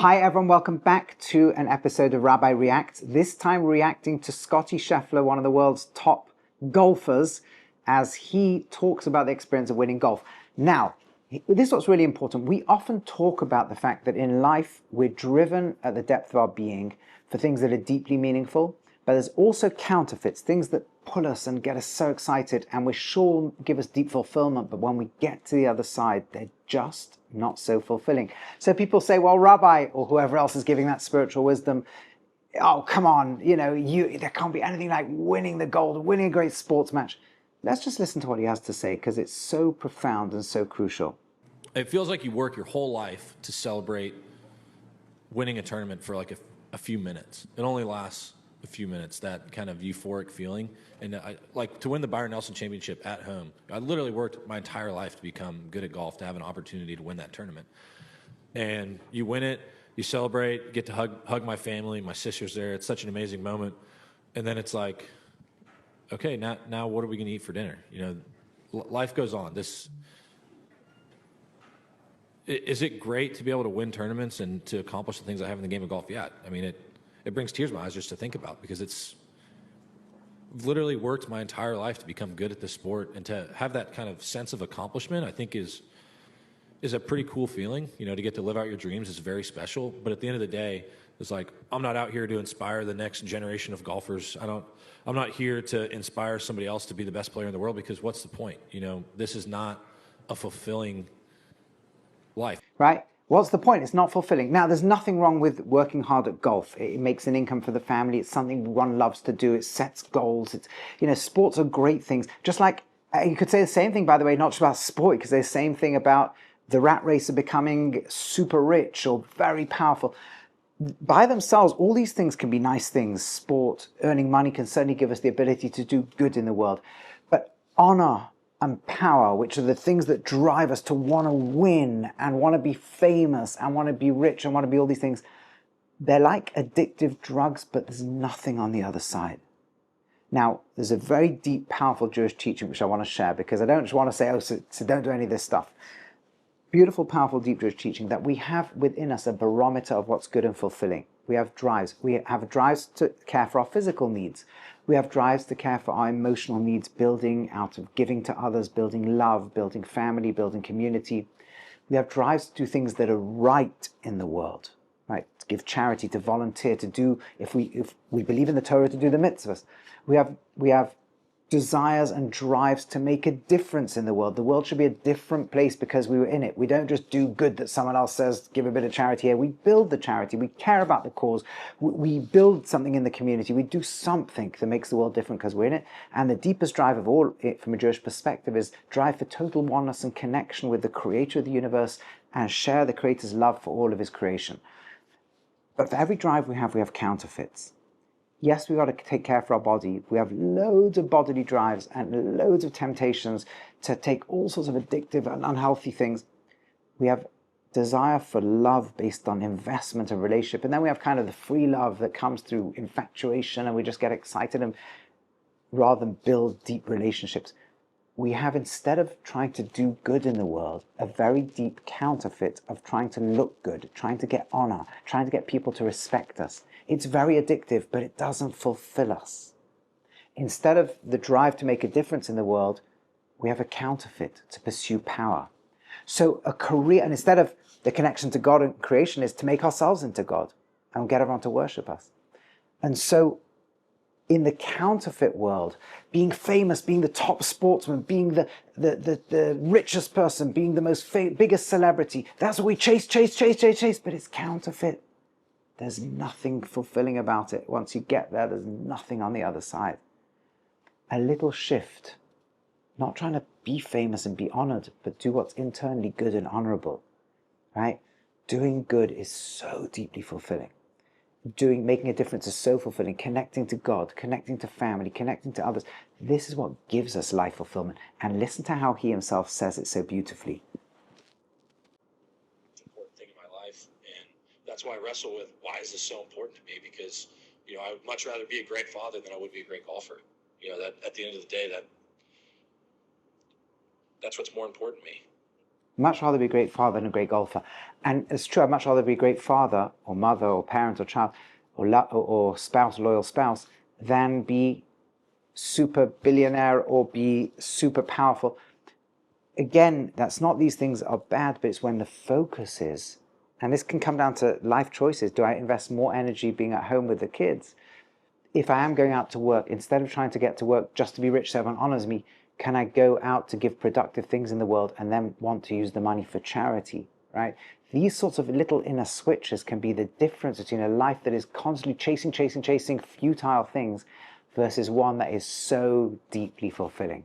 Hi everyone, welcome back to an episode of Rabbi Reacts. This time reacting to Scottie Scheffler, one of the world's top golfers, as he talks about the experience of winning golf. Now, this is what's really important. We often talk about the fact that in life we're driven at the depth of our being for things that are deeply meaningful, but there's also counterfeits, things that pull us and get us so excited and we're sure give us deep fulfillment, but when we get to the other side, they're just not so fulfilling. So people say, well, Rabbi, or whoever else is giving that spiritual wisdom, oh, come on, there can't be anything like winning the gold, winning a great sports match. Let's just listen to what he has to say, because it's so profound and so crucial. It feels like you work your whole life to celebrate winning a tournament for like a few minutes. It only lasts a few minutes, that kind of euphoric feeling. And like to win the Byron Nelson Championship at home, I literally worked my entire life to become good at golf, to have an opportunity to win that tournament. And you win it, you celebrate, get to hug my family, my sister's there. It's such an amazing moment. And then it's like, okay, now what are we going to eat for dinner? Life goes on. Is it great to be able to win tournaments and to accomplish the things I have in the game of golf? Yeah. I mean, it brings tears to my eyes just to think about, because it's literally worked my entire life to become good at this sport, and to have that kind of sense of accomplishment, I think is a pretty cool feeling. To get to live out your dreams is very special. But at the end of the day, it's like, I'm not out here to inspire the next generation of golfers. I'm not here to inspire somebody else to be the best player in the world, because what's the point? This is not a fulfilling life. Right? What's the point? It's not fulfilling. Now, there's nothing wrong with working hard at golf. It makes an income for the family. It's something one loves to do. It sets goals. Sports are great things. Just like you could say the same thing, by the way, not just about sport, because there's the same thing about the rat racer becoming super rich or very powerful. By themselves, all these things can be nice things. Sport, earning money can certainly give us the ability to do good in the world. But honor and power, which are the things that drive us to want to win and want to be famous and want to be rich and want to be all these things, they're like addictive drugs, but there's nothing on the other side. Now, there's a very deep, powerful Jewish teaching which I want to share, because I don't just want to say, so don't do any of this stuff. Beautiful, powerful, deep Jewish teaching that we have within us a barometer of what's good and fulfilling. We have drives. We have drives to care for our physical needs. We have drives to care for our emotional needs, building out of giving to others, building love, building family, building community. We have drives to do things that are right in the world, right? To give charity, to volunteer, to do, if we believe in the Torah, to do the mitzvahs. We have desires and drives to make a difference in the world. The world should be a different place because we were in it. We don't just do good that someone else says, give a bit of charity here. We build the charity. We care about the cause. We build something in the community. We do something that makes the world different because we're in it. And the deepest drive of all, from a Jewish perspective, is drive for total oneness and connection with the creator of the universe, and share the creator's love for all of his creation. But for every drive we have counterfeits. Yes, we've got to take care for our body. We have loads of bodily drives and loads of temptations to take all sorts of addictive and unhealthy things. We have desire for love based on investment and relationship. And then we have kind of the free love that comes through infatuation, and we just get excited, and rather than build deep relationships. We have, instead of trying to do good in the world, a very deep counterfeit of trying to look good, trying to get honor, trying to get people to respect us. It's very addictive, but it doesn't fulfill us. Instead of the drive to make a difference in the world, we have a counterfeit to pursue power. So a career, and instead of the connection to God and creation, is to make ourselves into God and get everyone to worship us. And so in the counterfeit world, being famous, being the top sportsman, being the richest person, being the most biggest celebrity, that's what we chase, but it's counterfeit. There's nothing fulfilling about it. Once you get there, there's nothing on the other side. A little shift, not trying to be famous and be honored, but do what's internally good and honorable, right? Doing good is so deeply fulfilling. Making a difference is so fulfilling. Connecting to God, connecting to family, connecting to others. This is what gives us life fulfillment. And listen to how he himself says it so beautifully. Important thing in my life, and that's why I wrestle with why is this so important to me, because I would much rather be a great father than I would be a great golfer. That at the end of the day, that's what's more important to me. Much rather be a great father than a great golfer. And it's true, I'd much rather be a great father or mother or parent or child or spouse, loyal spouse, than be super billionaire or be super powerful. Again, that's not these things are bad, but it's when the focus is, and this can come down to life choices. Do I invest more energy being at home with the kids? If I am going out to work, instead of trying to get to work just to be rich so everyone honors me, can I go out to give productive things in the world and then want to use the money for charity, right? These sorts of little inner switches can be the difference between a life that is constantly chasing futile things versus one that is so deeply fulfilling.